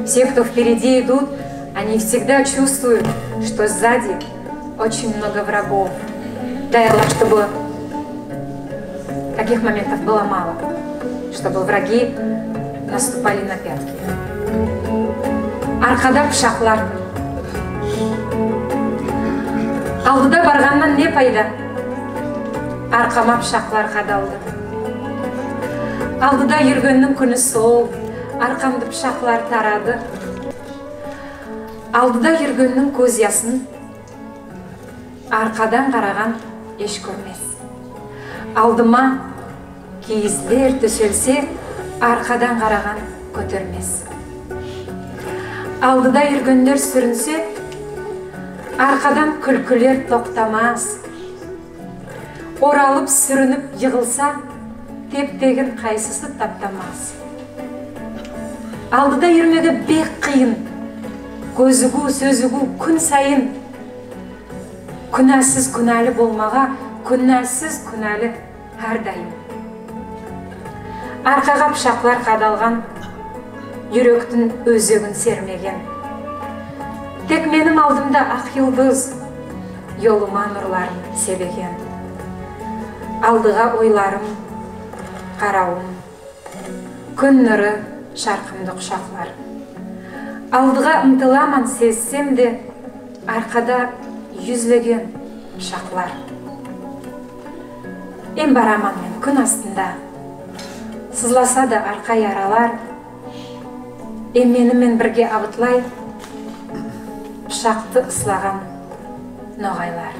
Все, кто впереди идут, они всегда чувствуют, что сзади очень много врагов. Дай Аллах, чтобы таких моментов было мало, чтобы враги наступали на пятки. Арқада пышақлар. Алдыда барғаннан не пайда? Арқама пышақлар қадалды. Алдыда жүргеннің күні сол, арқамды пышақлар тарады. Алдыда жүргеннің көз ясын, арқадан қараған еш көрмес. Алдыма киізлер төселсе, арқадан қараған көтермес. Алдыда жүргендер сүрінсе, арқадан күлкілер тоқтамас. Оралып сүрініп йығылса, тептеген қайсысы таптамас. Алдыда жүрмегі бек қиын, көзігу, сөзігу күн сайын. Күнәсіз күнәлі болмаға, күнәсіз күнәлі әрдайым. Арқаға пышақлар қадалған, жүректің өзегін сермеген. Тек менің алдымда ақ йылдыз, yoluma нұрларын себеген. Алдыға ойларым, қарауым, күн нұры шарқымды құшақлар. Алдыға ұмтыламан сезсем де, арқада yüzлеген пышақлар. Ен бараман мен күн астында, сызласа да арқа яралар. Ен менімен бірге абытлай, пышақты ысылаған ноғайлар.